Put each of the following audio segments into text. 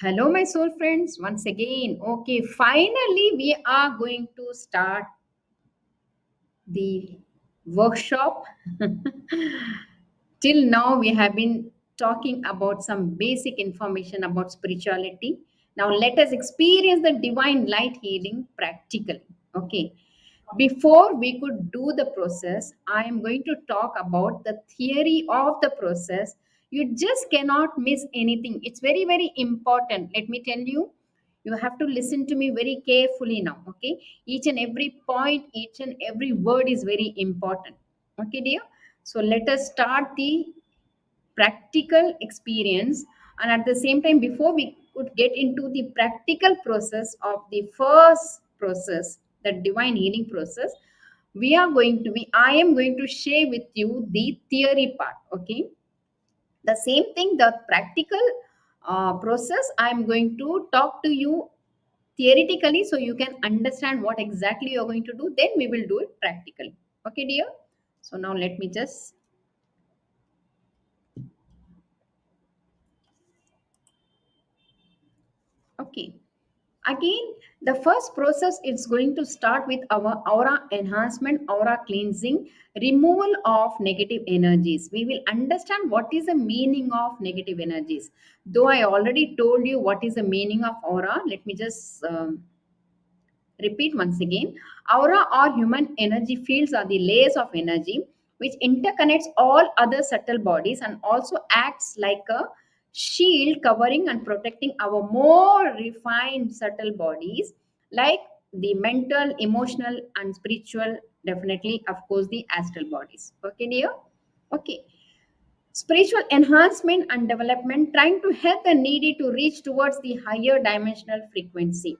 Hello, my soul friends, once again. Okay, finally, we are going to start the workshop. Till now, we have been talking about some basic information about spirituality. Now, let us experience the divine light healing practically. Okay, before we could do the process, I am going to talk about the theory of the process. You just cannot miss anything. It's very, very important. Let me tell you, you have to listen to me very carefully now. Okay, each and every point, each and every word is very important. Okay, dear. So let us start the practical experience, and at the same time, before we could get into the practical process of the first process, the divine healing process, I am going to share with you the theory part. Okay, the same thing, the practical process, I am going to talk to you theoretically so you can understand what exactly you're going to do, then we will do it practically. Okay, dear. So now let me just, okay, again, the first process is going to start with our aura enhancement, aura cleansing, removal of negative energies. We will understand what is the meaning of negative energies. Though I already told you what is the meaning of aura, let me just repeat once again. Aura or human energy fields are the layers of energy which interconnects all other subtle bodies and also acts like a shield covering and protecting our more refined subtle bodies, like the mental, emotional, and spiritual, definitely, of course, the astral bodies. Okay, dear? Okay. Spiritual enhancement and development, trying to help the needy to reach towards the higher dimensional frequency.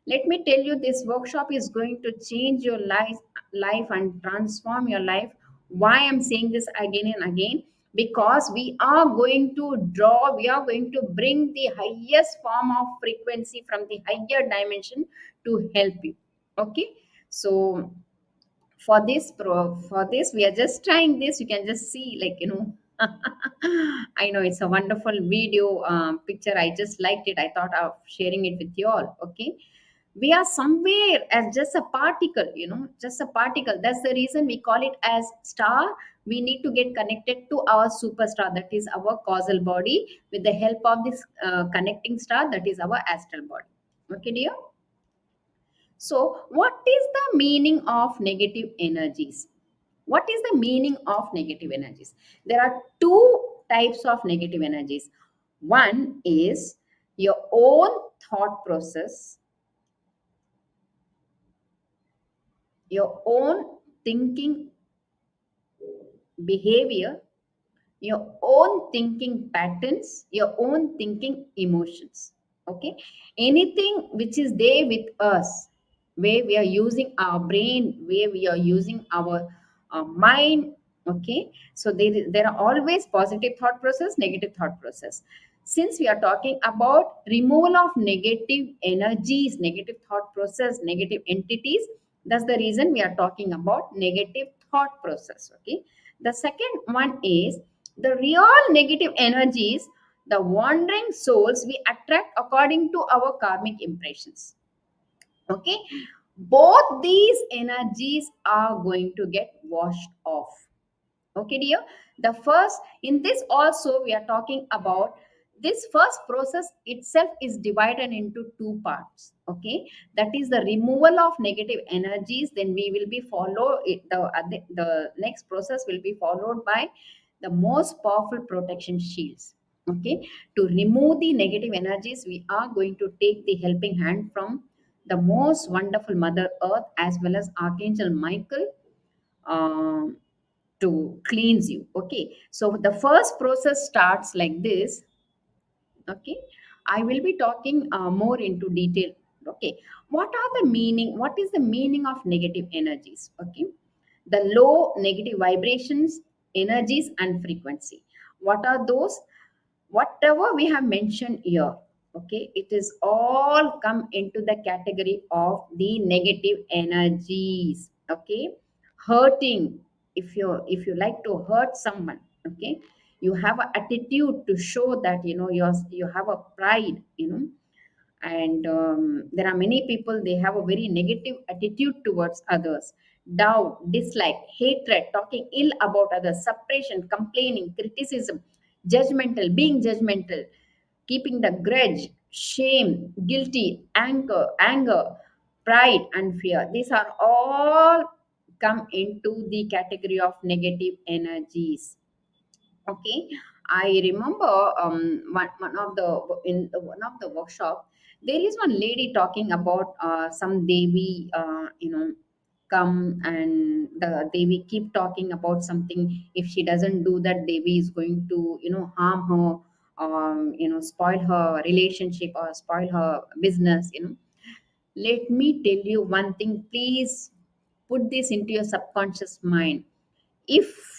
Let me tell you, this workshop is going to change your life and transform your life. Why I'm saying this again and again? Because we are going to draw, we are going to bring the highest form of frequency from the higher dimension to help you. Okay, so for this we are just trying this. You can just see, like, I know it's a wonderful video picture. I just liked it. I thought of sharing it with you all. Okay, we are somewhere as just a particle, just a particle. That's the reason we call it as star. We need to get connected to our superstar, that is our causal body, with the help of this connecting star, that is our astral body. Okay, dear. So, what is the meaning of negative energies? What is the meaning of negative energies? There are two types of negative energies. One is your own thought process, your own thinking behavior, your own thinking patterns, your own thinking emotions. Okay, anything which is there with us, where we are using our brain, where we are using our mind. Okay, so there are always positive thought process, negative thought process. Since we are talking about removal of negative energies, negative thought process, negative entities, that's the reason we are talking about negative thought process. Okay, the second one is the real negative energies, the wandering souls we attract according to our karmic impressions. Okay, both these energies are going to get washed off. Okay, dear. The first, in this also, we are talking about this first process itself is divided into two parts. Okay, that is the removal of negative energies. Then we will be follow it. The next process will be followed by the most powerful protection shields. Okay, to remove the negative energies, we are going to take the helping hand from the most wonderful Mother Earth as well as Archangel Michael. Um, to cleanse you. Okay, so the first process starts like this. Okay, I will be talking more into detail. Okay, what is the meaning of negative energies? Okay, the low negative vibrations, energies, and frequency. What are those? Whatever we have mentioned here, okay, it is all come into the category of the negative energies. Okay, hurting, if you like to hurt someone. Okay, You have an attitude to show that you have a pride, and there are many people, they have a very negative attitude towards others. Doubt, dislike, hatred, talking ill about others, suppression, complaining, criticism, being judgmental, keeping the grudge, shame, guilty, anger, pride, and fear. These are all come into the category of negative energies. Okay, I remember one of the in one of the workshop, there is one lady talking about some devi, come, and the devi keep talking about something. If she doesn't do that, devi is going to harm her, spoil her relationship or spoil her business. Let me tell you one thing, please put this into your subconscious mind. If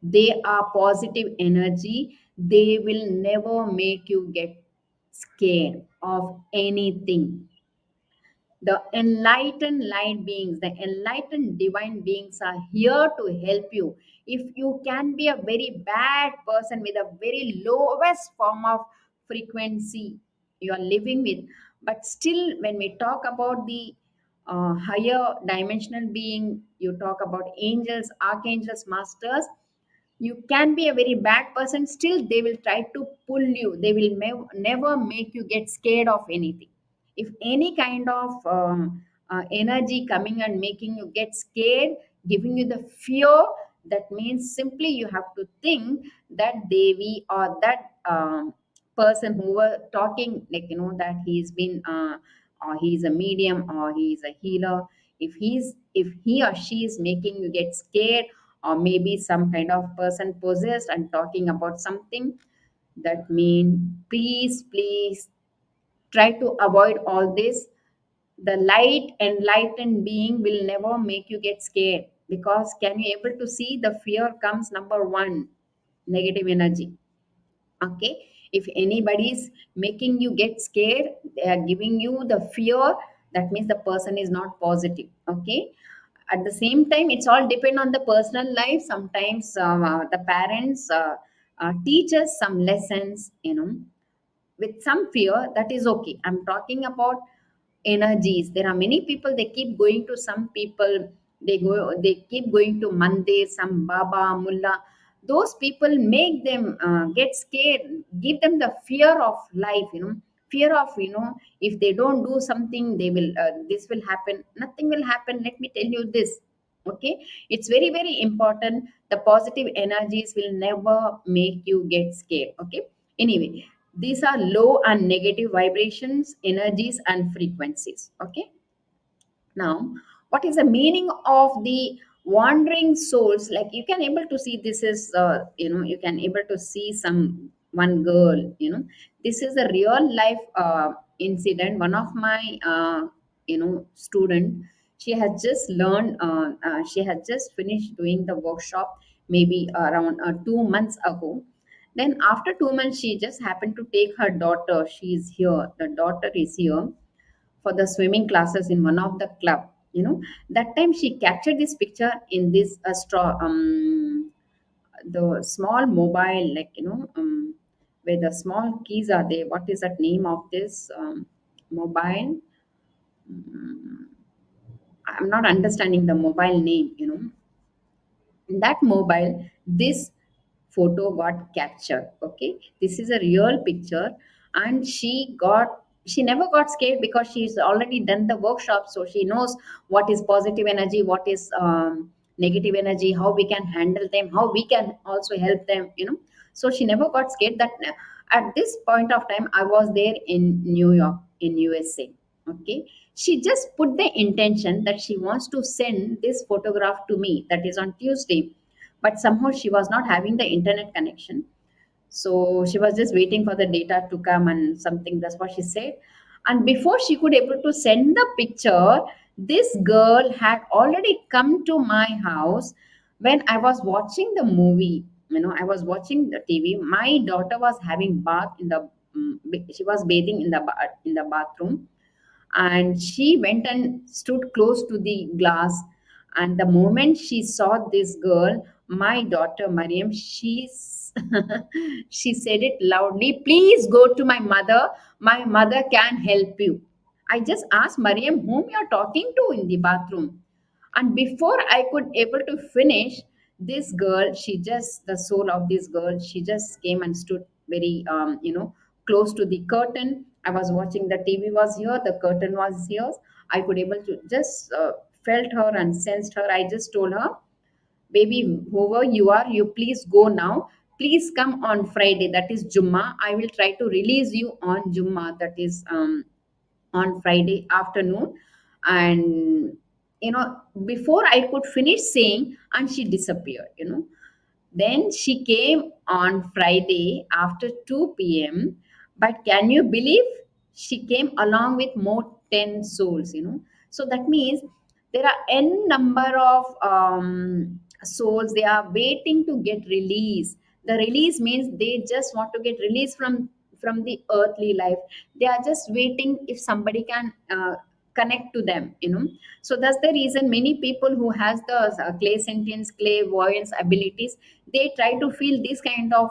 they are positive energy, they will never make you get scared of anything. The enlightened light beings, the enlightened divine beings are here to help you. If you can be a very bad person with a very lowest form of frequency you are living with, but still when we talk about the higher dimensional being, you talk about angels, archangels, masters, you can be a very bad person, still they will try to pull you. They will never make you get scared of anything. If any kind of energy coming and making you get scared, giving you the fear, that means simply you have to think that devi or that person who were talking, like that he's been or he's a medium or he's a healer, if he or she is making you get scared, or maybe some kind of person possessed and talking about something, that mean please try to avoid all this. The light enlightened being will never make you get scared, because can you able to see the fear comes number one, negative energy. Okay, if anybody is making you get scared, they are giving you the fear, that means the person is not positive. Okay, at the same time, it's all depend on the personal life. Sometimes the parents teach us some lessons, with some fear, that is okay. I'm talking about energies. There are many people, they keep going to some people, they keep going to mandir, some baba, mullah. Those people make them get scared, give them the fear of life, fear of, if they don't do something, they will this will happen, nothing will happen. Let me tell you this. Okay, it's very very important. The positive energies will never make you get scared. Okay, anyway, these are low and negative vibrations, energies, and frequencies. Okay. Now, what is the meaning of the wandering souls? Like you can able to see, this is you can able to see some one girl. This is a real life incident. One of my student. She has just learned. She has just finished doing the workshop maybe around 2 months ago. Then after 2 months, she just happened to take her daughter. She is here. The daughter is here for the swimming classes in one of the club. That time she captured this picture in this straw, the small mobile, like where the small keys are there. What is that name of this mobile? I'm not understanding the mobile name. In that mobile, this photo got captured. Okay, this is a real picture, and she never got scared, because she's already done the workshop, so she knows what is positive energy, what is negative energy, how we can handle them, how we can also help them. So she never got scared. That at this point of time, I was there in New York, in USA. Okay, she just put the intention that she wants to send this photograph to me, that is on Tuesday, but somehow she was not having the internet connection, so she was just waiting for the data to come and something, that's what she said. And before she could able to send the picture, this girl had already come to my house. When I was watching the movie, I was watching the TV, my daughter was having bath in the she was bathing in the in the bathroom, and she went and stood close to the glass. And the moment she saw this girl, my daughter Mariam, she She said it loudly. Please go to my mother. My mother can help you. I just asked Mariam whom you're talking to in the bathroom. And before I could able to finish, this girl, she just, the soul of this girl, she just came and stood very, close to the curtain. I was watching, the TV was here, the curtain was here. I could able to just felt her and sensed her. I just told her, baby, whoever you are, you please go now. Please come on Friday, that is Jumma. I will try to release you on Jumma, that is on Friday afternoon. And before I could finish saying, and she disappeared. Then she came on Friday after 2 p.m. But can you believe she came along with more 10 souls? So that means there are n number of souls, they are waiting to get released. The release means they just want to get released from the earthly life. They are just waiting if somebody can connect to them. So that's the reason many people who has the clay sentience, clairvoyance abilities, they try to feel this kind of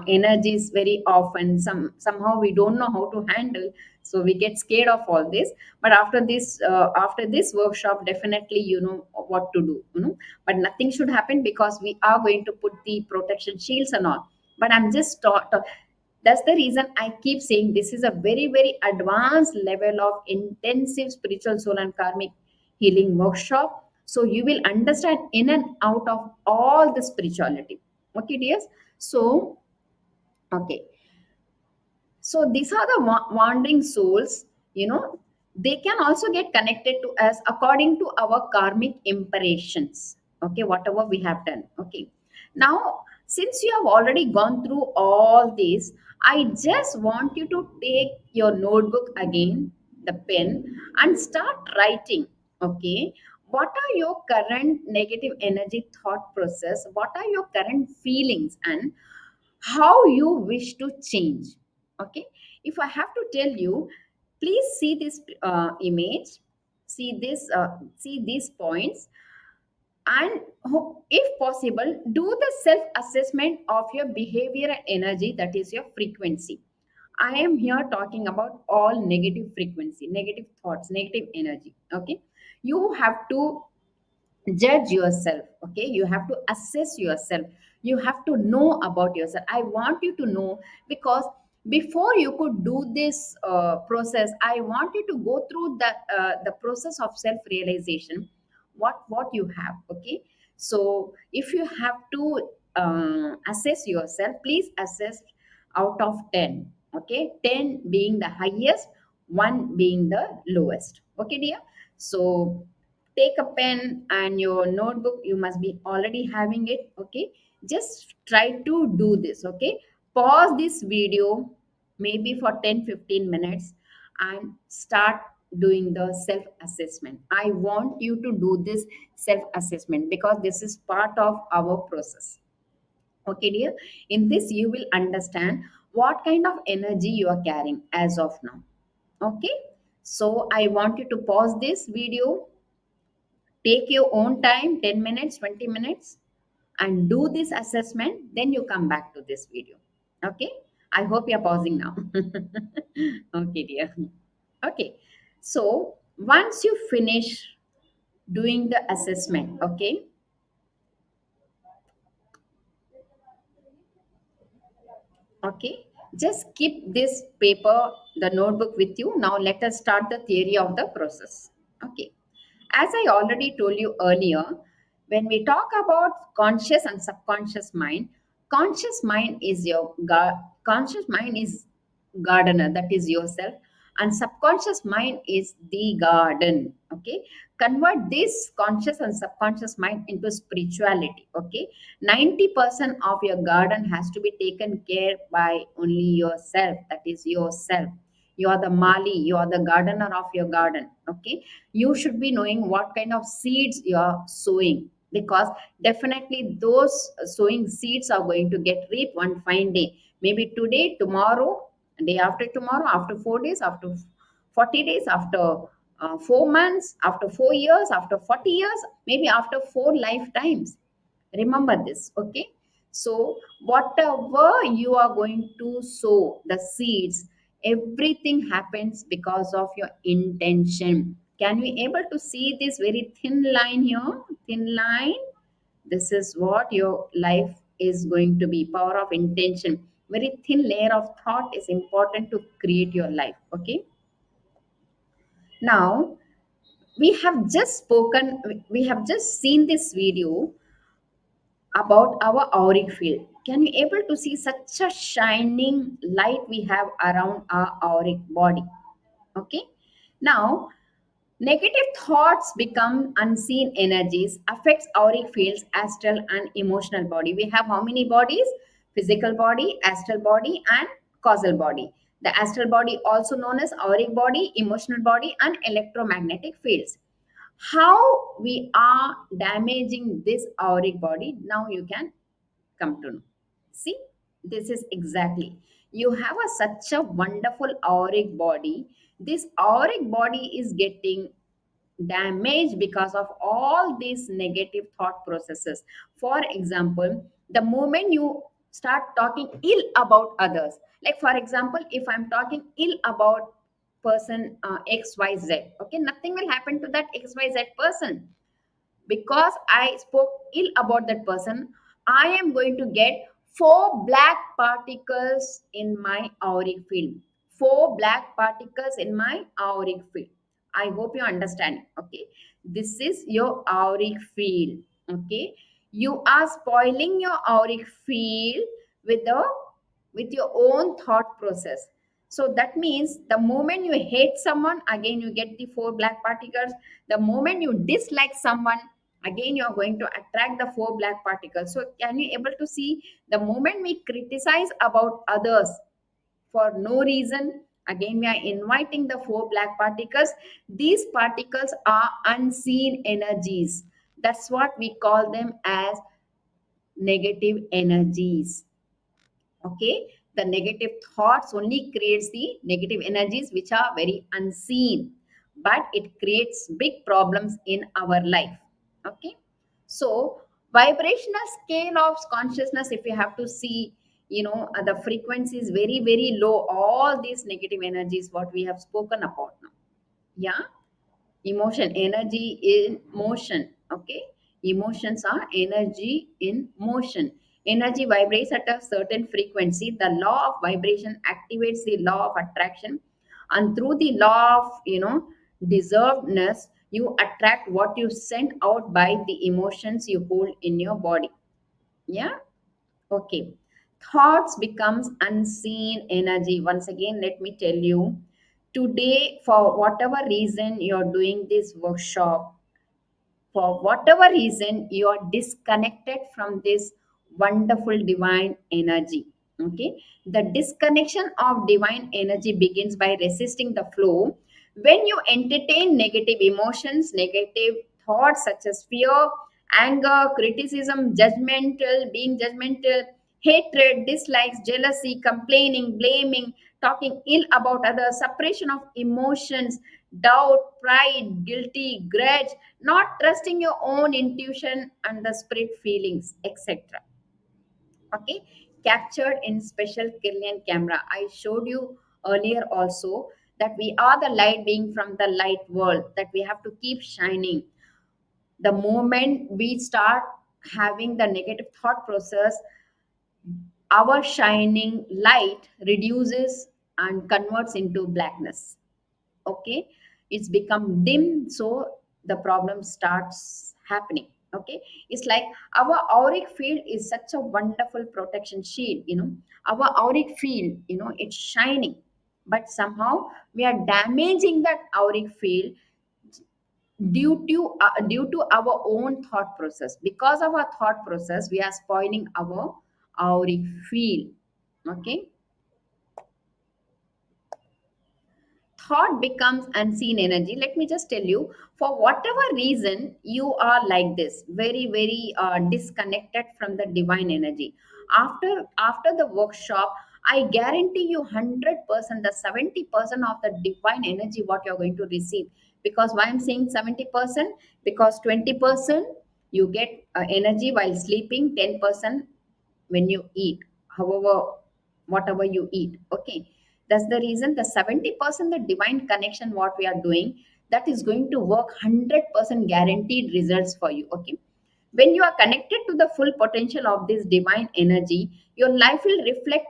energies very often. Somehow we don't know how to handle, so we get scared of all this. But after this workshop, definitely you know what to do. But nothing should happen because we are going to put the protection shields and all. But I'm just that's the reason I keep saying this is a very, very advanced level of intensive spiritual soul and karmic healing workshop. So you will understand in and out of all the spirituality. Okay, dears. So, okay. So these are the wandering souls, you know, they can also get connected to us according to our karmic impressions. Okay, whatever we have done. Okay. Now, since you have already gone through all this, I just want you to take your notebook again, the pen, and start writing. Okay. What are your current negative energy thought process? What are your current feelings? And how you wish to change. Okay, if I have to tell you, please see this image, see these points, and if possible, do the self assessment of your behavior and energy, that is your frequency. I am here talking about all negative frequency, negative thoughts, negative energy. Okay, you have to judge yourself. Okay, you have to assess yourself, you have to know about yourself. I want you to know, because before you could do this process, I want you to go through the process of self realization, what you have. Okay, so if you have to assess yourself, please assess out of 10. Okay, 10 being the highest, 1 being the lowest. Okay, dear. So take a pen and your notebook, you must be already having it. Okay, just try to do this. Okay, pause this video maybe for 10-15 minutes and start doing the self assessment. I want you to do this self assessment because this is part of our process. Okay, dear. In this you will understand what kind of energy you are carrying as of now. Okay, so I want you to pause this video, take your own time, 10 minutes, 20 minutes, and do this assessment. Then you come back to this video. Okay, I hope you're pausing now. Okay, dear. Okay, so once you finish doing the assessment, okay, just keep this paper, the notebook with you. Now let us start the theory of the process. Okay, as I already told you earlier, when we talk about conscious and subconscious mind, conscious mind is gardener, that is yourself, and subconscious mind is the garden. Okay, convert this conscious and subconscious mind into spirituality. Okay, 90% of your garden has to be taken care by only yourself, that is yourself. You are the mali, you are the gardener of your garden. Okay, you should be knowing what kind of seeds you are sowing, because definitely those sowing seeds are going to get reaped one fine day, maybe today, tomorrow, day after tomorrow, after 4 days, after 40 days, after 4 months, after 4 years, after 40 years, maybe after 4 lifetimes. Remember this. Okay, So whatever you are going to sow the seeds, everything happens because of your intention. Can we able to see this very thin line here? Thin line. This is what your life is going to be. Power of intention. Very thin layer of thought is important to create your life. Okay. Now we have just seen this video about our auric field. Can you able to see such a shining light we have around our auric body? Okay. Now, negative thoughts become unseen energies, affects auric fields, astral and emotional body. We have how many bodies? Physical body, astral body, and causal body. The astral body, also known as auric body, emotional body, and electromagnetic fields. How we are damaging this auric body? Now you can come to know. See, this is exactly. You have such a wonderful auric body. This auric body is getting damaged because of all these negative thought processes. For example, the moment you start talking ill about others, like for example, if I'm talking ill about person XYZ, okay, nothing will happen to that XYZ person. Because I spoke ill about that person, I am going to get four black particles in my auric field. Four black particles in my auric field. I hope you understand. Okay. This is your auric field. Okay. You are spoiling your auric field with the with your own thought process. So that means the moment you hate someone, again you get the four black particles. The moment you dislike someone, again you are going to attract the four black particles. So can you able to see, the moment we criticize about others for no reason, again we are inviting the four black particles. These particles are unseen energies. That's what we call them as negative energies. Okay. The negative thoughts only creates the negative energies which are very unseen, but it creates big problems in our life. Okay. So vibrational scale of consciousness, if you have to see, the frequency is very very low. All these negative energies what we have spoken about now. Yeah. Emotion, energy in motion. Okay. Emotions are energy in motion. Energy vibrates at a certain frequency. The law of vibration activates the law of attraction, and through the law of deservedness, you attract what you send out by the emotions you hold in your body. Yeah. Okay. Thoughts becomes unseen energy. Once again, let me tell you, today, for whatever reason you're doing this workshop, for whatever reason you are disconnected from this wonderful divine energy. Okay. The disconnection of divine energy begins by resisting the flow. When you entertain negative emotions, negative thoughts such as fear, anger, criticism, judgmental, being judgmental, hatred, dislikes, jealousy, complaining, blaming, talking ill about others, suppression of emotions, doubt, pride, guilty, grudge, not trusting your own intuition and the spirit feelings, etc. Okay. Captured in special Kirlian camera. I showed you earlier also that we are the light being from the light world, that we have to keep shining. The moment we start having the negative thought process, our shining light reduces and converts into blackness. Okay. It's become dim, so the problem starts happening. Okay. It's like our auric field is such a wonderful protection shield. Our auric field, it's shining, but somehow we are damaging that auric field due to our own thought process. Because of our thought process, we are spoiling our auric field. Okay. Thought becomes unseen energy. Let me just tell you, for whatever reason you are like this, very very disconnected from the divine energy, after the workshop, I guarantee you 100%, the 70% of the divine energy what you're going to receive. Because why I'm saying 70%? Because 20% you get energy while sleeping, 10% when you eat, however, whatever you eat. Okay, that's the reason the 70% the divine connection what we are doing, that is going to work 100% guaranteed results for you. Okay, when you are connected to the full potential of this divine energy, your life will reflect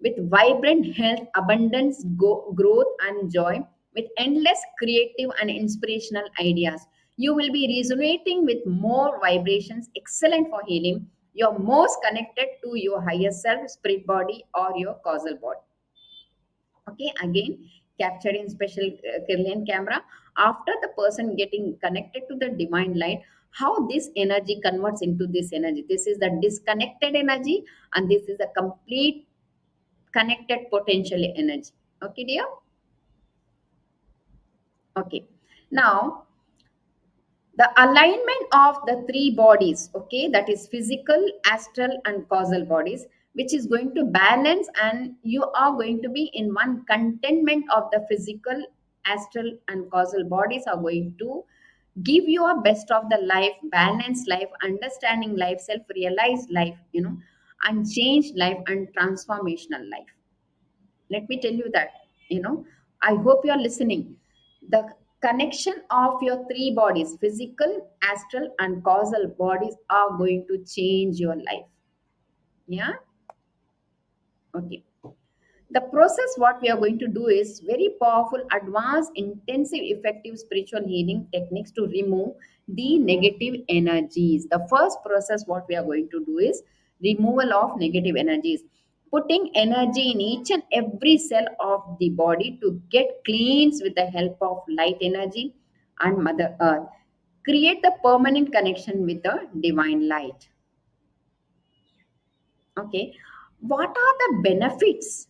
with vibrant health, abundance, growth, and joy, with endless creative and inspirational ideas. You will be resonating with more vibrations, excellent for healing. You're most connected to your higher self, spirit body, or your causal body. Okay, again, captured in special Kirlian camera. After the person getting connected to the divine light, how this energy converts into this energy. This is the disconnected energy, and this is the complete connected potential energy. Okay, dear. Okay, now the alignment of the three bodies, okay, that is physical, astral, and causal bodies, which is going to balance, and you are going to be in one contentment of the physical, astral, and causal bodies are going to give you a best of the life, balanced life, understanding life, self realized life, unchanged life, and transformational life. Let me tell you that, you know I hope you're listening. The connection of your three bodies, physical, astral, and causal bodies, are going to change your life. Yeah. Okay, the process what we are going to do is very powerful, advanced, intensive, effective spiritual healing techniques to remove the negative energies. The first process what we are going to do is removal of negative energies, putting energy in each and every cell of the body to get cleansed with the help of light energy and mother earth. Create the permanent connection with the divine light. Okay, what are the benefits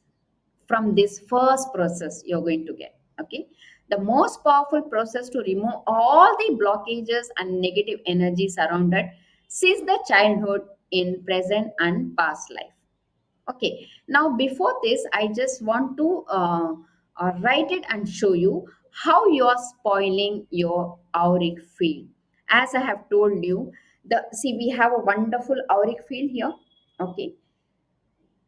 from this first process you're going to get? Okay, the most powerful process to remove all the blockages and negative energy surrounded since the childhood, in present and past life. Okay, now before this, I just want to write it and show you how you are spoiling your auric field. As I have told you, the see, we have a wonderful auric field here. Okay,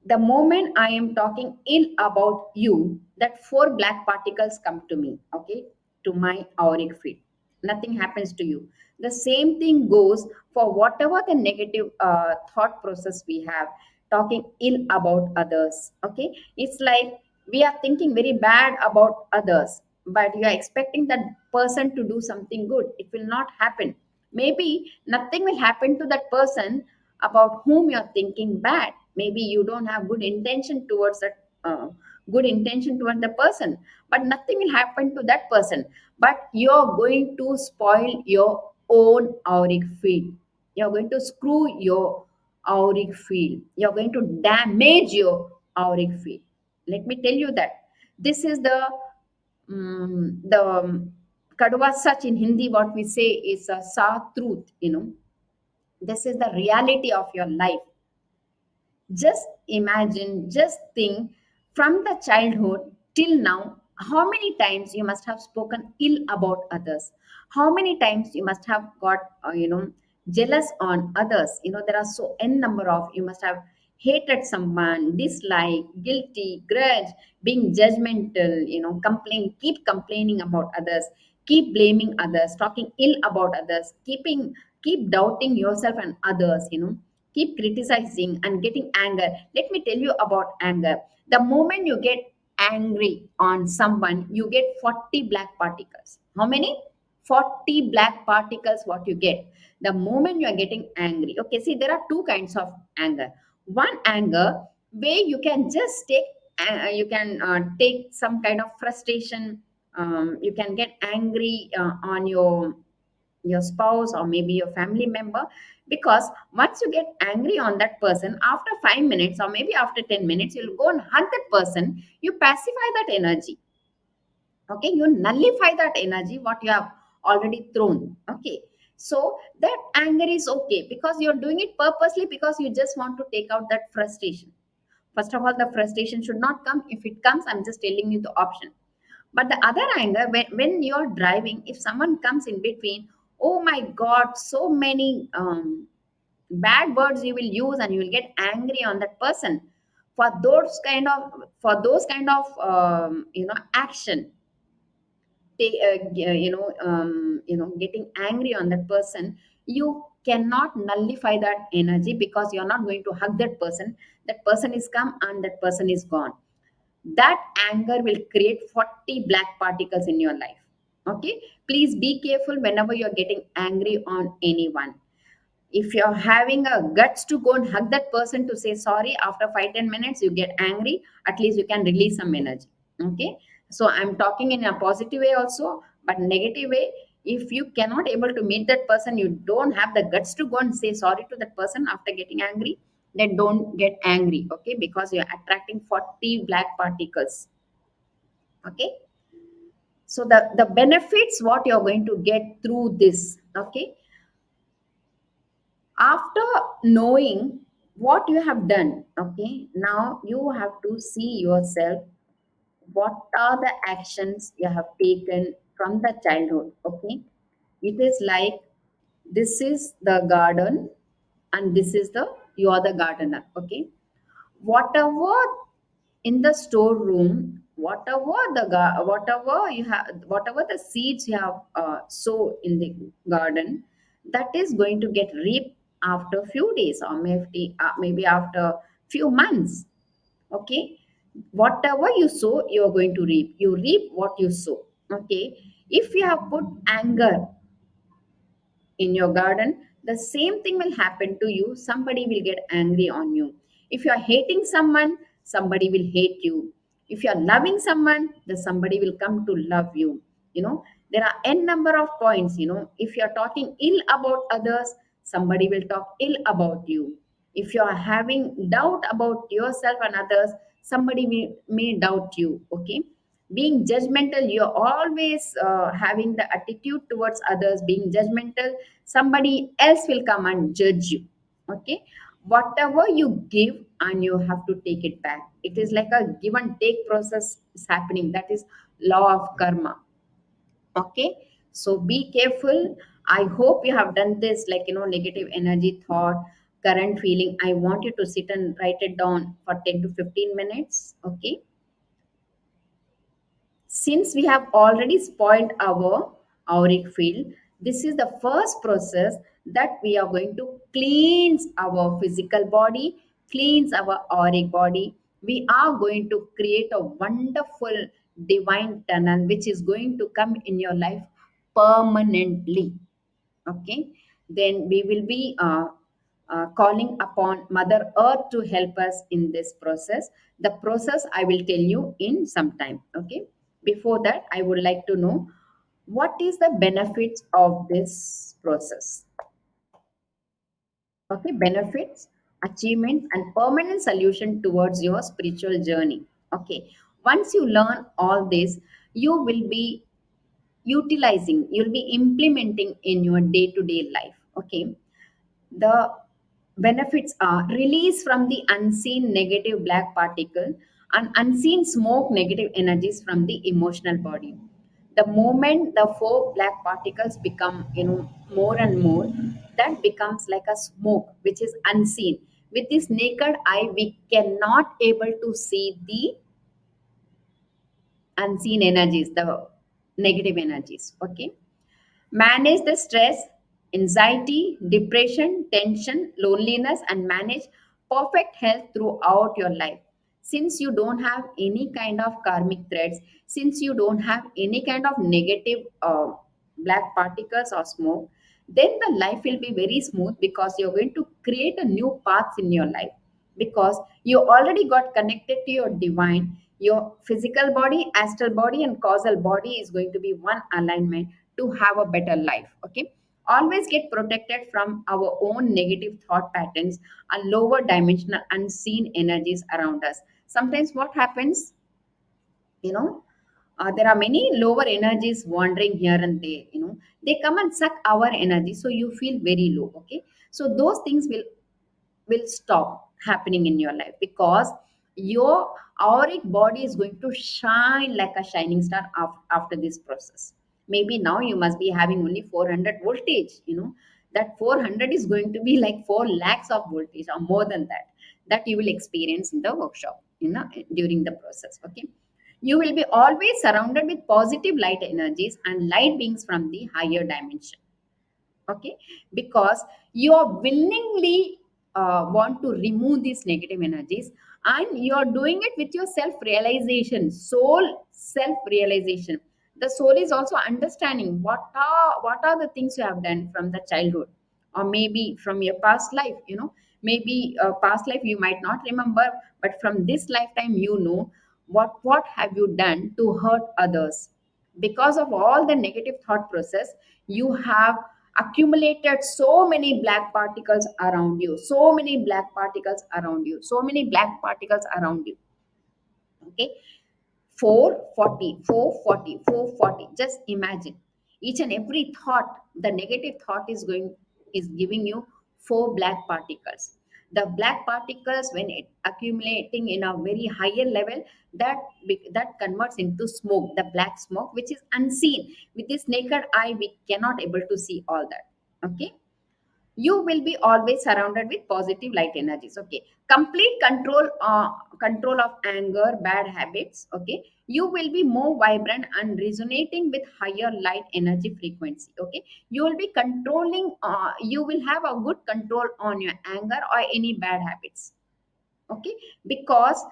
the moment I am talking ill about you, that four black particles come to me, okay, to my auric field. Nothing happens to you. The same thing goes for whatever the negative thought process we have, talking ill about others, okay. It's like we are thinking very bad about others, but you are expecting that person to do something good. It will not happen. Maybe nothing will happen to that person about whom you're thinking bad. Maybe you don't have good intention towards that, good intention towards the person, but nothing will happen to that person. But you're going to spoil your own auric field. You're going to screw your auric field. You're going to damage your auric field. Let me tell you that this is the kadwa sach in Hindi. What we say is a sa truth. This is the reality of your life. Just imagine, just think, from the childhood till now, how many times you must have spoken ill about others? How many times you must have got, jealous on others? There are so n number of, you must have hated someone, dislike, guilty, grudge, being judgmental, keep complaining about others, keep blaming others, talking ill about others, keep doubting yourself and others, keep criticizing and getting anger. Let me tell you about anger. The moment you get angry on someone, you get 40 black particles. How many? 40 black particles, what you get. The moment you are getting angry. Okay, see, there are two kinds of anger. One anger where you can just take some kind of frustration. You can get angry on your spouse or maybe your family member, because once you get angry on that person, after 5 minutes or maybe after 10 minutes, you'll go and hunt that person. You pacify that energy. Okay, you nullify that energy what you have already thrown. Okay, so that anger is okay because you're doing it purposely, because you just want to take out that frustration. First of all, the frustration should not come. If it comes, I'm just telling you the option. But the other anger, when you're driving, if someone comes in between, oh my god, so many Bad words you will use, and you will get angry on that person. For those kind of, action, getting angry on that person, you cannot nullify that energy, because you're not going to hug that person. That person is come and that person is gone. That anger will create 40 black particles in your life. Okay, please be careful whenever you're getting angry on anyone. If you're having a guts to go and hug that person to say sorry, after 5-10 minutes you get angry, at least you can release some energy. Okay, so I'm talking in a positive way also, but negative way, if you cannot able to meet that person, you don't have the guts to go and say sorry to that person after getting angry, then don't get angry. Okay, because you're attracting 40 black particles. Okay, so the benefits what you're going to get through this. Okay, after knowing what you have done, okay, now you have to see yourself, what are the actions you have taken from the childhood. Okay, it is like, this is the garden, and this is the, you are the gardener. Okay, whatever in the storeroom, whatever you have, whatever the seeds you have sow in the garden, that is going to get reaped after few days, or maybe after few months. Okay, whatever you sow, you are going to reap. You reap what you sow. Okay, if you have put anger in your garden, the same thing will happen to you. Somebody will get angry on you. If you are hating someone, somebody will hate you. If you are loving someone, then somebody will come to love you. You know, there are n number of points. If you are talking ill about others, somebody will talk ill about you. If you are having doubt about yourself and others, somebody may doubt you. Okay, being judgmental, you're always having the attitude towards others, being judgmental, somebody else will come and judge you. Okay, whatever you give, and you have to take it back. It is like a give and take process is happening. That is law of karma. Okay, so be careful. I hope you have done this, like, negative energy thought, current feeling, I want you to sit and write it down for 10 to 15 minutes. Okay, since we have already spoiled our auric field, this is the first process that we are going to cleanse our physical body, cleanse our auric body. We are going to create a wonderful divine tunnel which is going to come in your life permanently. Okay, then we will be calling upon mother earth to help us in this process. The process I will tell you in some time. Okay, before that I would like to know, what is the benefits of this process. Okay, benefits, achievements, and permanent solution towards your spiritual journey. Okay, once you learn all this, you will be utilizing, you'll be implementing in your day to day life. Okay, the benefits are release from the unseen negative black particle and unseen smoke negative energies from the emotional body. The moment the four black particles become, more and more, that becomes like a smoke which is unseen. With this naked eye, we cannot able to see the unseen energies, the negative energies. Okay, manage the stress, anxiety, depression, tension, loneliness, and manage perfect health throughout your life. Since you don't have any kind of karmic threads, since you don't have any kind of negative black particles or smoke, then the life will be very smooth, because you're going to create a new path in your life, because you already got connected to your divine. Your physical body, astral body, and causal body is going to be one alignment to have a better life. Okay, always get protected from our own negative thought patterns and lower dimensional unseen energies around us. Sometimes what happens, you know there are many lower energies wandering here and there. They come and suck our energy, so you feel very low. Okay, so those things will stop happening in your life, because your auric body is going to shine like a shining star after this process. Maybe now you must be having only 400 voltage. That 400 is going to be like 4 lakhs of voltage or more than that, that you will experience in the workshop, during the process. Okay, you will be always surrounded with positive light energies and light beings from the higher dimension. Okay, because you are willingly want to remove these negative energies, and you are doing it with your self realization, soul self realization. The soul is also understanding what are the things you have done from the childhood, or maybe from your past life. Maybe past life you might not remember, but from this lifetime, what have you done to hurt others. Because of all the negative thought process, you have accumulated so many black particles around you, so many black particles around you, so many black particles around you. Okay, 440, 440, 440. Just imagine, each and every thought, the negative thought is giving you four black particles. The black particles, when it accumulating in a very higher level, that converts into smoke, the black smoke, which is unseen. With this naked eye, we cannot able to see all that. Okay, you will be always surrounded with positive light energies. Okay, complete control of anger, bad habits. Okay, you will be more vibrant and resonating with higher light energy frequency. Okay, you will be controlling, you will have a good control on your anger or any bad habits. Okay, because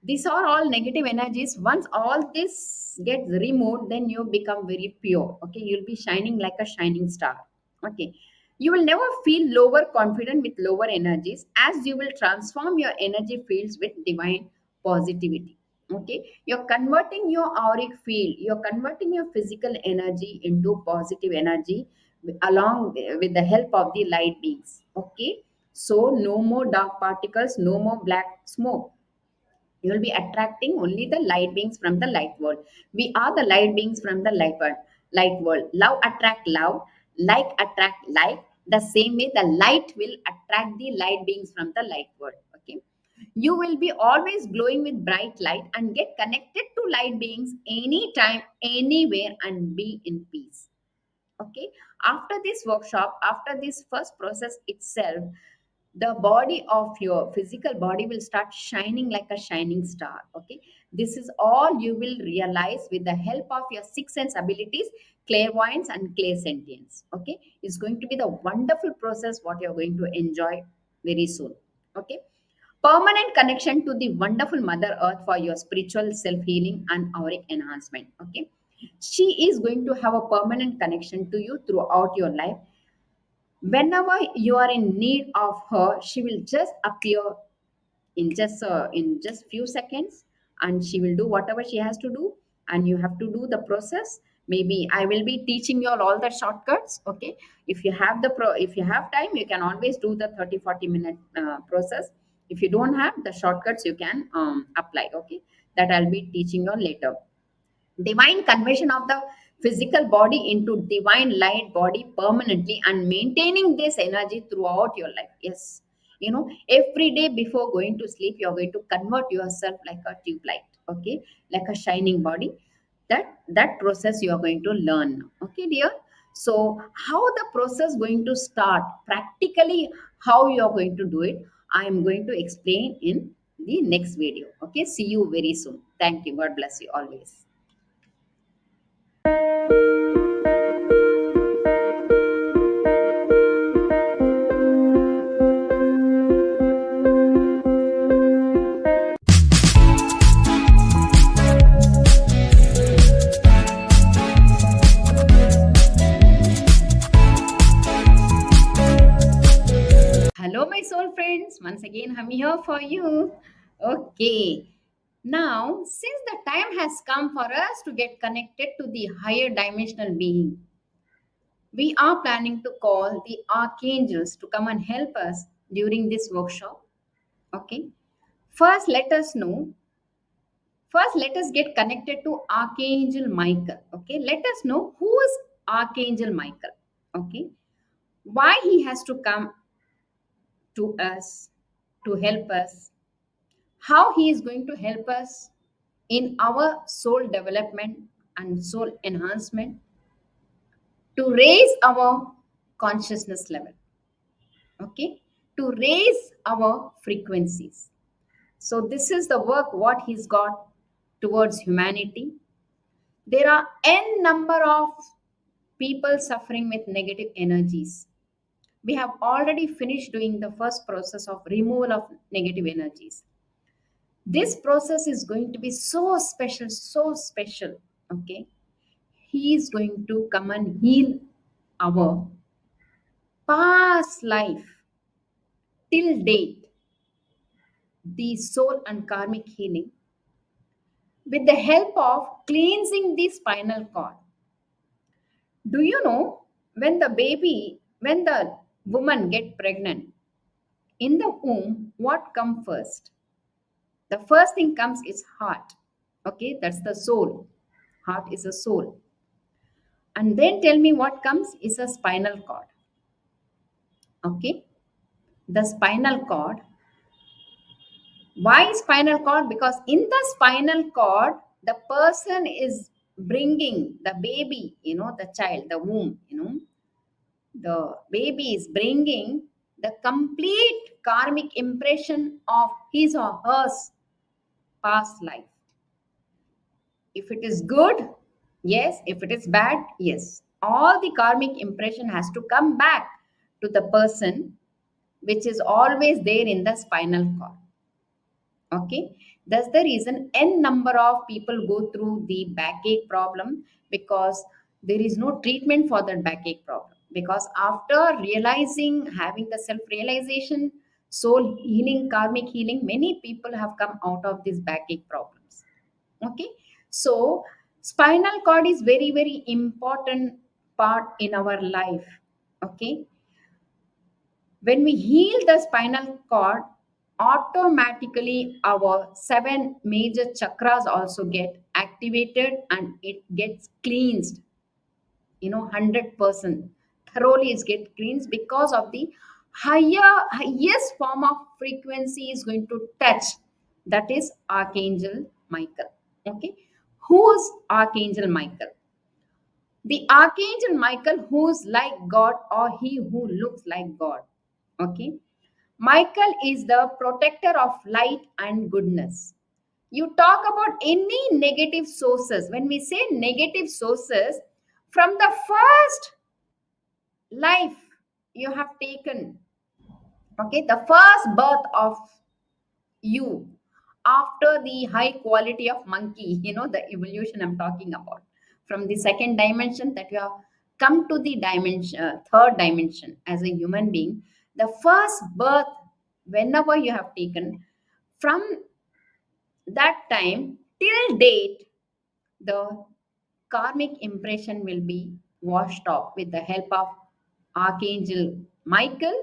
these are all negative energies. Once all this gets removed, then you become very pure. Okay, you'll be shining like a shining star. Okay, you will never feel lower confident with lower energies, as you will transform your energy fields with divine positivity. Okay, you're converting your auric field, you're converting your physical energy into positive energy, along with the help of the light beings. Okay, so no more dark particles, no more black smoke. You will be attracting only the light beings from the light world. We are the light beings from the light world. Love attract love, like attract like. The same way, the light will attract the light beings from the light world. Okay, you will be always glowing with bright light and get connected to light beings anytime, anywhere, and be in peace. Okay, after this workshop, after this first process itself, the body of your physical body will start shining like a shining star. Okay, this is all you will realize with the help of your six sense abilities, clairvoyance and clairsentience. Okay, it's going to be the wonderful process what you're going to enjoy very soon. Okay, permanent connection to the wonderful mother earth for your spiritual self healing and auric enhancement. Okay, she is going to have a permanent connection to you throughout your life. Whenever you are in need of her, she will just appear in just few seconds, and she will do whatever she has to do, and you have to do the process. Maybe I will be teaching you all the shortcuts. Okay, if you have time, you can always do the 30-40 minute process. If you don't have the shortcuts, you can apply. Okay, that I'll be teaching you later. Divine conversion of the physical body into divine light body permanently, and maintaining this energy throughout your life. Yes, every day before going to sleep, you're going to convert yourself like a tube light. Okay, like a shining body. That process you are going to learn. Okay, dear. So how the process going to start practically, how you are going to do it, I am going to explain in the next video. Okay, see you very soon. Thank you. God bless you always. Hello, my soul friends. Once again, I'm here for you. Okay. Now, since the time has come for us to get connected to the higher dimensional being, we are planning to call the archangels to come and help us during this workshop. Okay. First, let us know. First, let us get connected to Archangel Michael. Okay. Let us know who is Archangel Michael. Okay. Why he has to come to us to help us, how he is going to help us in our soul development and soul enhancement, to raise our consciousness level, okay, to raise our frequencies. So this is the work what he's got towards humanity. There are n number of people suffering with negative energies. We have already finished doing the first process of removal of negative energies. This process is going to be so special, so special. Okay, he is going to come and heal our past life till date, the soul and karmic healing, with the help of cleansing the spinal cord. Do you know, when the woman get pregnant, in the womb, what comes first? The first thing comes is heart. Okay, that's the soul. Heart is a soul. And then tell me what comes is a spinal cord. Okay, the spinal cord. Why spinal cord? Because in the spinal cord, the person is bringing the baby, the child, the womb, the baby is bringing the complete karmic impression of his or her past life. If it is good, yes. If it is bad, yes. All the karmic impression has to come back to the person, which is always there in the spinal cord. Okay, that's the reason n number of people go through the backache problem, because there is no treatment for that backache problem. Because after realizing, having the self realization, soul healing, karmic healing, many people have come out of these backache problems. Okay, so spinal cord is very, very important part in our life. Okay, when we heal the spinal cord, automatically our seven major chakras also get activated and it gets cleansed, 100%. Thoroughly is get cleansed, because of the highest form of frequency is going to touch. That is Archangel Michael. Okay, who's Archangel Michael? The Archangel Michael, who's like God, or he who looks like God. Okay, Michael is the protector of light and goodness. You talk about any negative sources. When we say negative sources, from the first life you have taken, okay, the first birth of you, after the high quality of monkey, the evolution I'm talking about, from the second dimension that you have come to the dimension, third dimension as a human being, the first birth, whenever you have taken, from that time till date, the karmic impression will be washed off with the help of Archangel Michael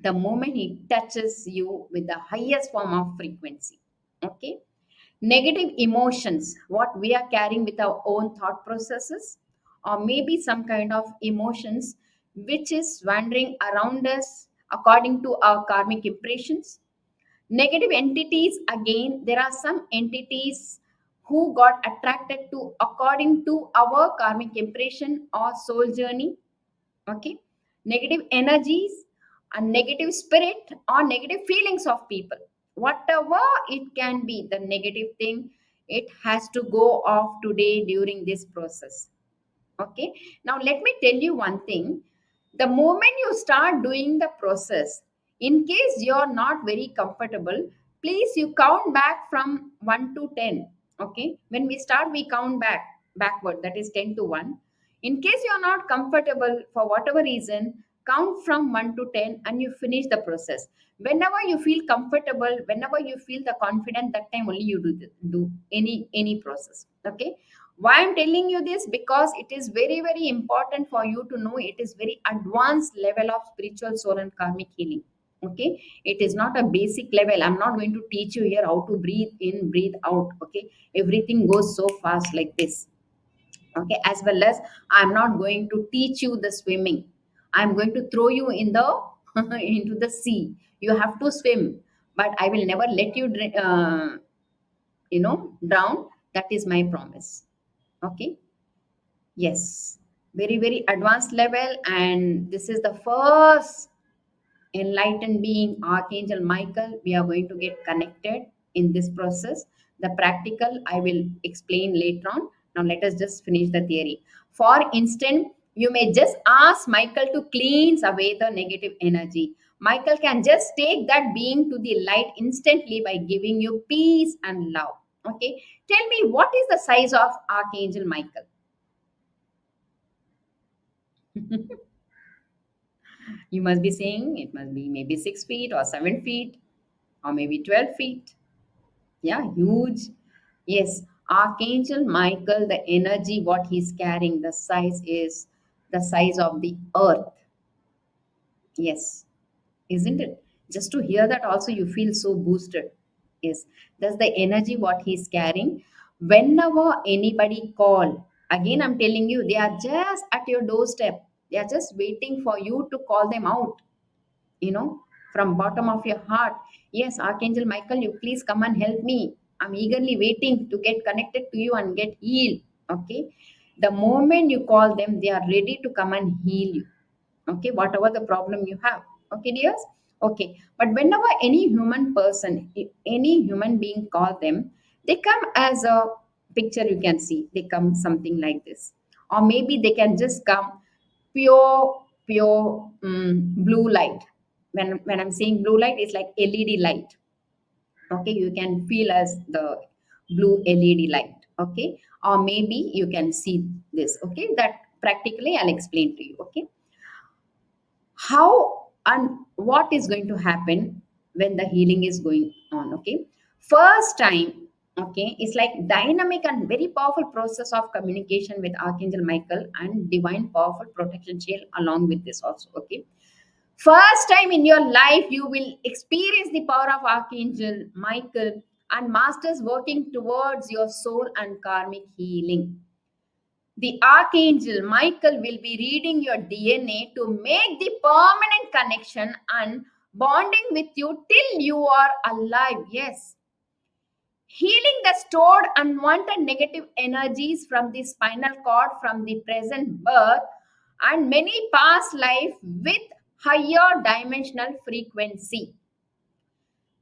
the moment he touches you with the highest form of frequency. Okay. Negative emotions, what we are carrying with our own thought processes, or maybe some kind of emotions which is wandering around us according to our karmic impressions. Negative entities, again, there are some entities who got attracted to according to our karmic impression or soul journey. Okay, negative energies and negative spirit or negative feelings of people, whatever it can be, the negative thing, it has to go off today during this process. Okay, now let me tell you one thing. The moment you start doing the process, in case you're not very comfortable, please you count back from 1 to 10. Okay, when we start, we count backward, that is 10 to 1. In case you're not comfortable for whatever reason, count from 1 to 10 and you finish the process. Whenever you feel comfortable, whenever you feel the confident, that time only you do any process. Okay, why I'm telling you this? Because it is very, very important for you to know, it is very advanced level of spiritual soul and karmic healing. Okay, it is not a basic level. I'm not going to teach you here how to breathe in, breathe out. Okay, everything goes so fast like this. Okay, as well as I'm not going to teach you the swimming. I'm going to throw you in the into the sea. You have to swim, but I will never let you drown. That is my promise. Okay, yes. very, very advanced level. And this is the first enlightened being, Archangel Michael. We are going to get connected in this process. The practical I will explain later on. Now let us just finish the theory. For instance, you may just ask Michael to cleanse away the negative energy. Michael can just take that being to the light instantly by giving you peace and love. Okay, tell me, what is the size of Archangel Michael? You must be saying it must be maybe 6 feet or 7 feet or maybe 12 feet. Yeah, huge. Yes, Archangel Michael, the energy what he's carrying, the size is the size of the earth. Yes, isn't it? Just to hear that also you feel so boosted. Yes, that's the energy what he's carrying. Whenever anybody call, again I'm telling you, they are just at your doorstep. They are just waiting for you to call them out, from bottom of your heart. Yes, Archangel Michael, you please come and help me. I'm eagerly waiting to get connected to you and get healed. Okay, the moment you call them, they are ready to come and heal you. Okay, whatever the problem you have. Okay, dears. Okay, but whenever any human person, any human being call them, they come as a picture. You can see they come something like this, or maybe they can just come pure blue light. When I'm saying blue light, it's like LED light. Okay, you can feel as the blue LED light. Okay, or maybe you can see this. Okay, that practically I'll explain to you. Okay, how and what is going to happen when the healing is going on. Okay, first time, okay, it's like dynamic and very powerful process of communication with Archangel Michael and divine powerful protection shield along with this also. Okay, first time in your life you will experience the power of Archangel Michael and masters working towards your soul and karmic healing. The Archangel Michael will be reading your DNA to make the permanent connection and bonding with you till you are alive. Yes. Healing the stored unwanted negative energies from the spinal cord from the present birth and many past life with higher dimensional frequency.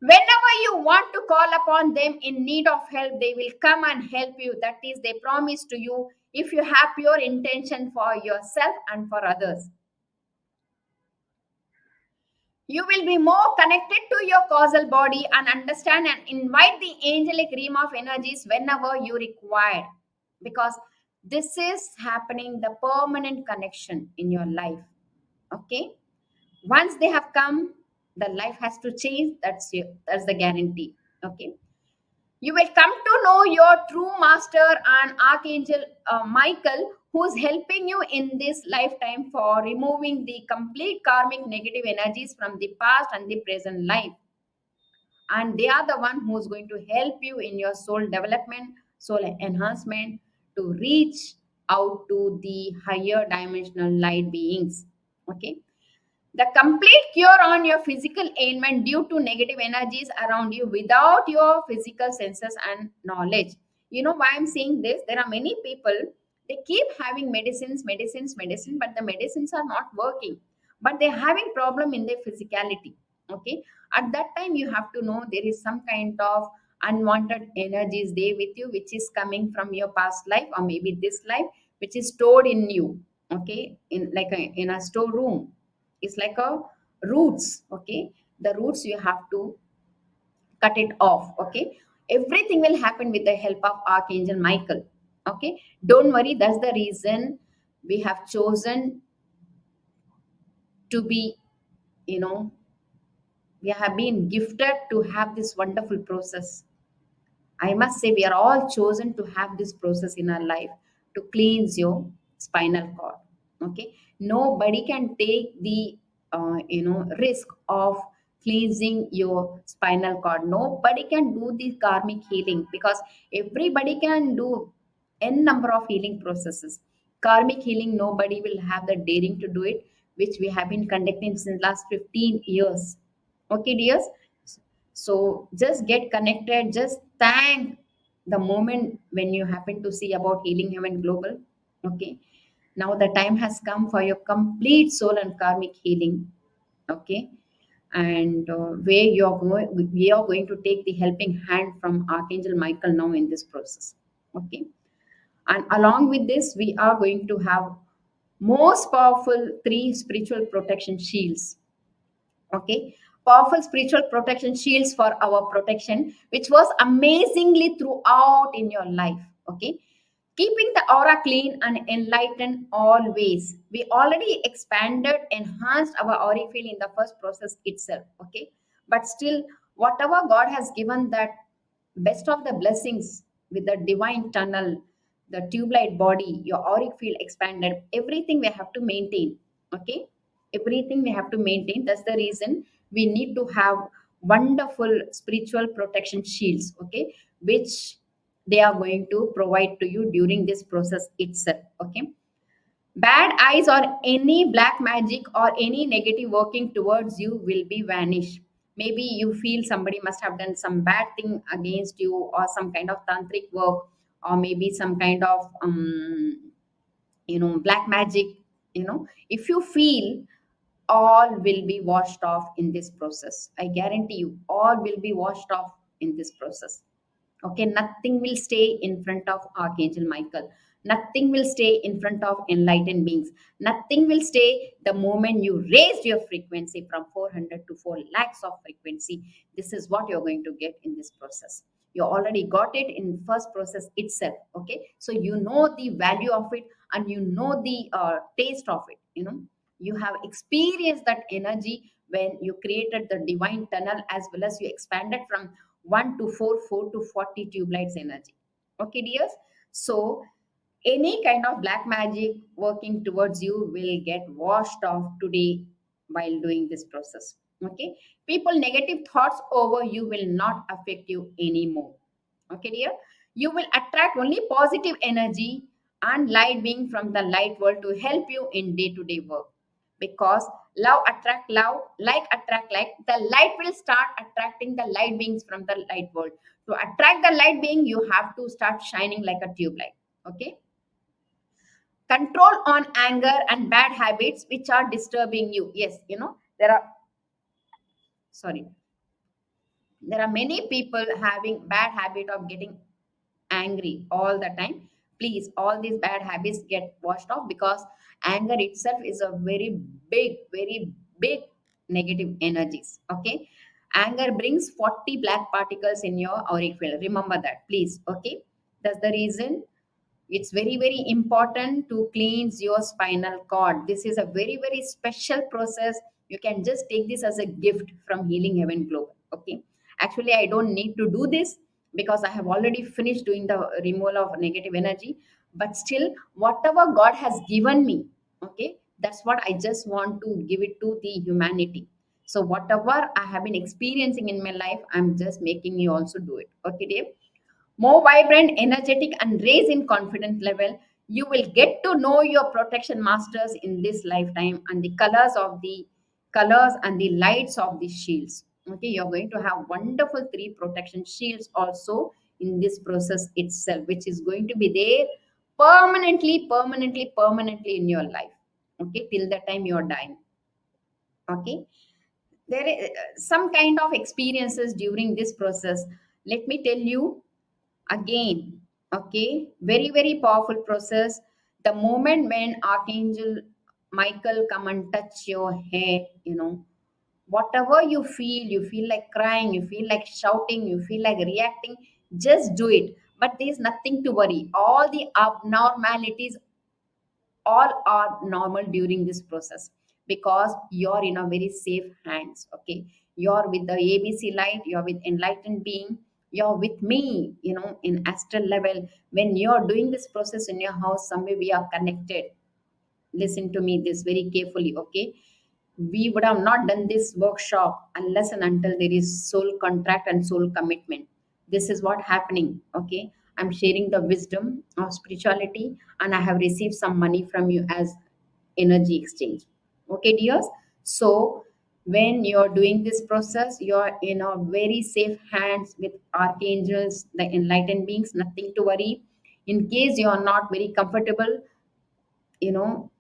Whenever you want to call upon them in need of help, they will come and help you. That is, they promise to you if you have pure intention for yourself and for others. You will be more connected to your causal body and understand and invite the angelic realm of energies whenever you require. Because this is happening, the permanent connection in your life. Okay? Once they have come, the life has to change. That's the guarantee. Okay? You will come to know your true master and Archangel Michael, who is helping you in this lifetime for removing the complete karmic negative energies from the past and the present life. And they are the one who is going to help you in your soul development, soul enhancement, to reach out to the higher dimensional light beings. Okay, the complete cure on your physical ailment due to negative energies around you without your physical senses and knowledge. You know why I'm saying this? There are many people, they keep having medicine, but the medicines are not working. But they're having problem in their physicality. Okay. At that time, you have to know there is some kind of unwanted energies there with you, which is coming from your past life or maybe this life, which is stored in you. Okay. In a storeroom, it's like a roots. Okay, the roots you have to cut it off. Okay, everything will happen with the help of Archangel Michael. Okay, don't worry, that's the reason we have chosen to be, you know we have been gifted to have this wonderful process. I must say, we are all chosen to have this process in our life to cleanse your spinal cord. Okay, nobody can take the risk of cleansing your spinal cord. Nobody can do the karmic healing because everybody can do n number of healing processes. Karmic healing, nobody will have the daring to do it, which we have been conducting since last 15 years. Okay, dears. So just get connected. Just thank the moment when you happen to see about Healing Heaven Global. Okay. Now the time has come for your complete soul and karmic healing. Okay. And where we are going to take the helping hand from Archangel Michael now in this process. Okay. And along with this, we are going to have most powerful three spiritual protection shields. Okay. Powerful spiritual protection shields for our protection, which was amazingly throughout in your life. Okay. Keeping the aura clean and enlightened always. We already expanded, enhanced our auric field in the first process itself. Okay. But still, whatever God has given, that best of the blessings with the divine tunnel, the tube light body, your auric field expanded, everything we have to maintain. Okay. Everything we have to maintain. That's the reason we need to have wonderful spiritual protection shields. Okay. Which they are going to provide to you during this process itself. Okay. Bad eyes or any black magic or any negative working towards you will be vanished. Maybe you feel somebody must have done some bad thing against you, or some kind of tantric work, or maybe some kind of black magic. If you feel, all will be washed off in this process. I guarantee you, all will be washed off in this process. Okay, nothing will stay in front of Archangel Michael. Nothing will stay in front of enlightened beings. Nothing will stay the moment you raised your frequency from 400 to 4 lakhs of frequency. This is what you're going to get in this process. You already got it in first process itself. Okay, so you know the value of it, and you know the taste of it. You have experienced that energy when you created the divine tunnel, as well as you expanded from 1 to 4, 4 to 40 tube lights energy. Okay, dears. So any kind of black magic working towards you will get washed off today while doing this process. Okay. People negative thoughts over you will not affect you anymore. Okay, dear. You will attract only positive energy and light being from the light world to help you in day-to-day work. Because love attract love, like attract like, the light will start attracting the light beings from the light world. To attract the light being, you have to start shining like a tube light. Okay. Control on anger and bad habits which are disturbing you. Yes, there are, sorry, there are many people having bad habit of getting angry all the time. Please, all these bad habits get washed off, because anger itself is a very big negative energies. Okay. Anger brings 40 black particles in your auric field. Remember that, please. Okay. That's the reason it's very important to cleanse your spinal cord. This is a very special process. You can just take this as a gift from Healing Heaven Global. Okay. Actually, I don't need to do this, because I have already finished doing the removal of negative energy. But still, whatever God has given me, okay, that's what I just want to give it to the humanity. So whatever I have been experiencing in my life, I'm just making you also do it. Okay, Dave? More vibrant, energetic, and raise in confidence level. You will get to know your protection masters in this lifetime, and the colors and the lights of the shields. Okay, you're going to have wonderful three protection shields also in this process itself, which is going to be there permanently in your life. Okay, till the time you're dying. Okay, there is some kind of experiences during this process. Let me tell you again. Okay, very powerful process. The moment when Archangel Michael come and touch your head, whatever you feel like crying, you feel like shouting, you feel like reacting, just do it. But there's nothing to worry. All the abnormalities, all are normal during this process, because you're in a very safe hands. Okay, you're with the ABC light, you're with enlightened being, you're with me, in astral level. When you're doing this process in your house, somewhere we are connected. Listen to me this very carefully. Okay, we would have not done this workshop unless and until there is soul contract and soul commitment. This is what happening. Okay, I'm sharing the wisdom of spirituality, and I have received some money from you as energy exchange. Okay, dears. So when you're doing this process, you're in a very safe hands with archangels, the enlightened beings. Nothing to worry. In case you're not very comfortable, you know,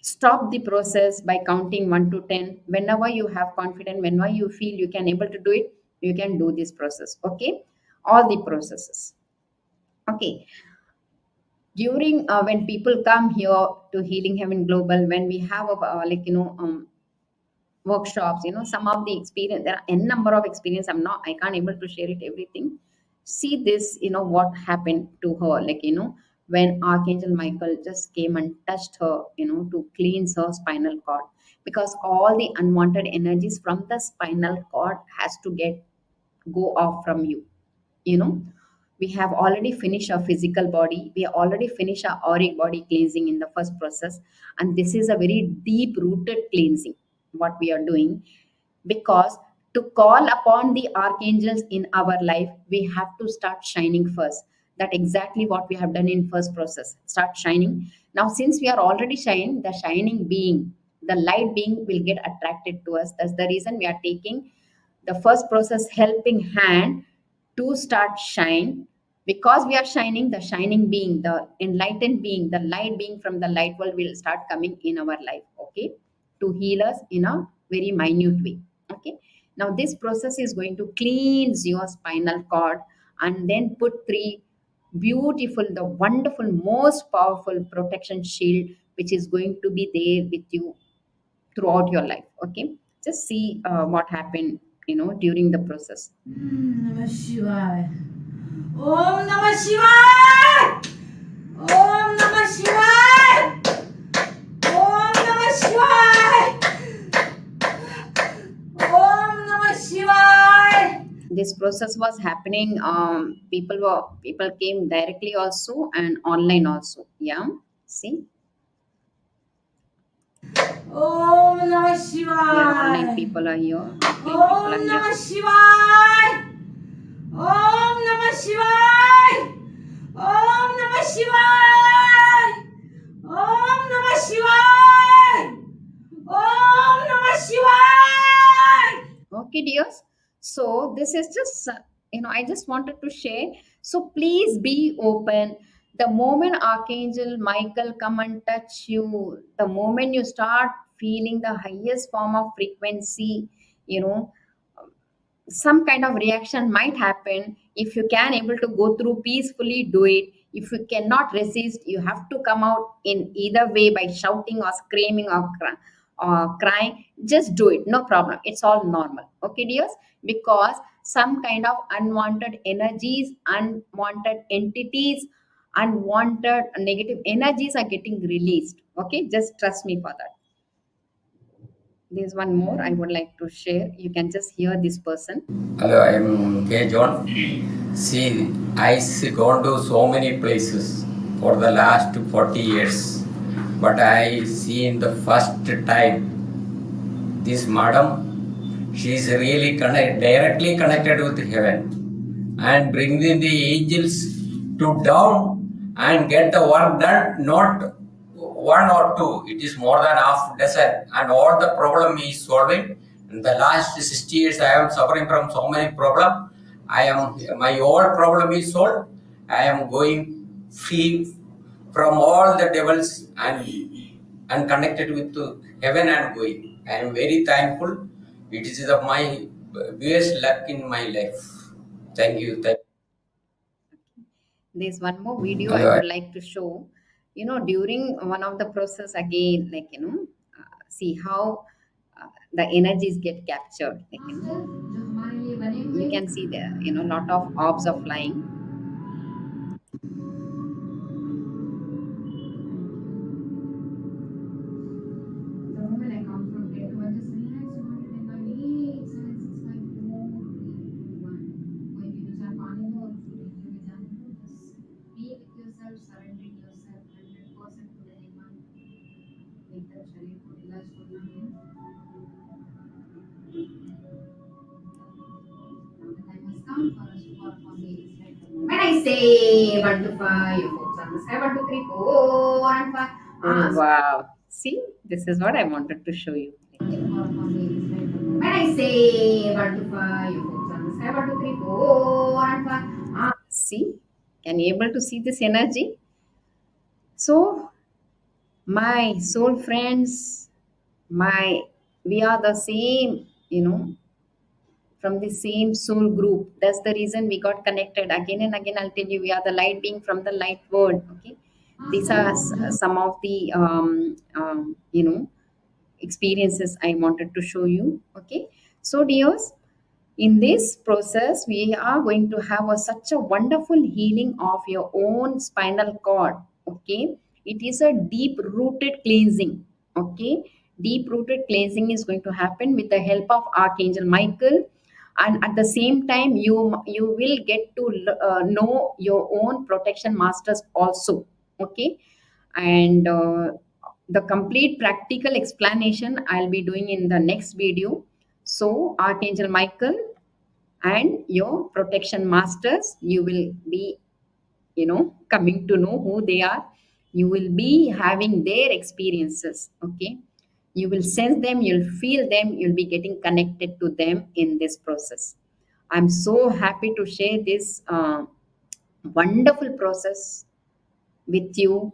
stop the process by counting 1 to 10. Whenever you have confidence, whenever you feel you can able to do it, you can do this process. Okay, all the processes. Okay, during when people come here to Healing Heaven Global, when we have a workshops, some of the experience, there are n number of experience, I can't able to share it everything. See this, what happened to her, when Archangel Michael just came and touched her, to cleanse her spinal cord, because all the unwanted energies from the spinal cord has to get go off from you. you know we have already finished our physical body, we have already finished our auric body cleansing in the first process, and this is a very deep rooted cleansing what we are doing. Because to call upon the archangels in our life, we have to start shining first. That exactly what we have done in first process, start shining. Now since we are already shining, the shining being, the light being will get attracted to us. That's the reason we are taking the first process helping hand to start shine. Because we are shining, the shining being, the enlightened being, the light being from the light world will start coming in our life. Okay, to heal us in a very minute way. Okay, now this process is going to cleanse your spinal cord, and then put three beautiful, the wonderful, most powerful protection shield, which is going to be there with you throughout your life. Okay, just see what happened, during the process. Namah Shivaya. Om Namah Shivaya. Om Namah Shivaya. Om Namah Shivaya. Om Namah Shivaya. This process was happening, people came directly also and online also. Yeah, see, Om Namah here online Shivaya. people are here, offline people Om are here. Namah Shivaya. Om Namah Shivaya. Om Namah Shivaya. Om Namah Shivaya. Om Namah Shivaya. Okay, dears. So this is just, I just wanted to share. So please be open. The moment Archangel Michael come and touch you, the moment you start feeling the highest form of frequency, you know, some kind of reaction might happen. If you can able to go through peacefully, do it. If you cannot resist, you have to come out in either way by shouting or screaming or crying. Just do it, no problem, it's all normal. Okay, dears, because some kind of unwanted energies, unwanted entities, unwanted negative energies are getting released. Okay, just trust me for that. There's one more I would like to share. You can just hear this person. Hello, I am K. John. See, gone to so many places for the last 40 years, but I see in the first time this madam, she is really directly connected with heaven and bringing the angels to down and get the work done, not one or two, it is more than half dozen, and all the problem is solving. In the last 60 years, I am suffering from so many problems. My whole problem is solved. I am going free from all the devils and connected with heaven and going. I am very thankful. It is my biggest luck in my life. Thank you. There's one more video I Hello. would like to show. During one of the process again, see how the energies get captured. You can see there, lot of orbs are flying. The moment I come from day two, I just relax about it and I eat 765 4 3 2 1. When you use our body more, you just be with yourself, surrendering yourself 100% to the divine. एकदम शरीर को relax करना है. Now the time has come for us to work on the inside. When I say 1 to 5, you focus on the sky. 1 2 3 4 and 5. Oh, wow. See, this is what I wanted to show you. When I say 1 to 5, you focus on the sky. 1 2 3 4 and 5. See, can you able to see this energy? So My soul friends, my we are the same, from the same soul group. That's the reason we got connected again and again. I'll tell you, we are the light being from the light world. Okay, these are some of the experiences I wanted to show you. Okay, so dears, in this process we are going to have such a wonderful healing of your own spinal cord. Okay, it is a deep rooted cleansing. Okay, deep rooted cleansing is going to happen with the help of Archangel Michael, and at the same time you will get to know your own protection masters also. Okay, and the complete practical explanation I'll be doing in the next video. So Archangel Michael and your protection masters, you will be coming to know who they are. You will be having their experiences. Okay, you will sense them, you'll feel them, you'll be getting connected to them in this process. I'm so happy to share this wonderful process with you.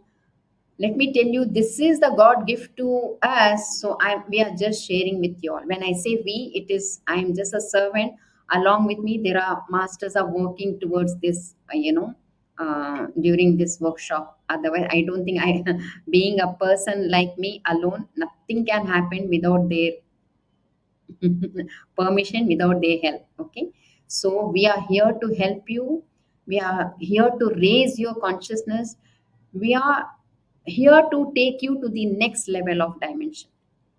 Let me tell you, this is the God gift to us. So we are just sharing with you all. When I say we, it is, I am just a servant. Along with me there are masters are working towards this, during this workshop. Otherwise I don't think I being a person like me alone, nothing can happen without their permission, without their help. Okay, so we are here to help you. We are here to raise your consciousness. We are here to take you to the next level of dimension.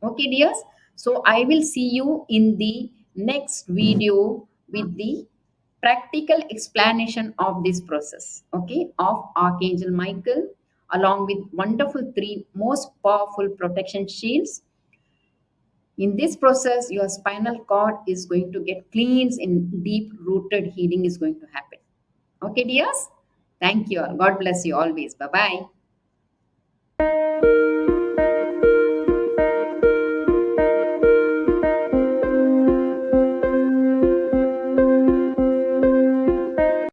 Okay, dears, so I will see you in the next video with the practical explanation of this process, okay, of Archangel Michael, along with wonderful three most powerful protection shields. In this process, your spinal cord is going to get cleansed, and deep rooted healing is going to happen. Okay, dears? Thank you all. God bless you always. Bye bye.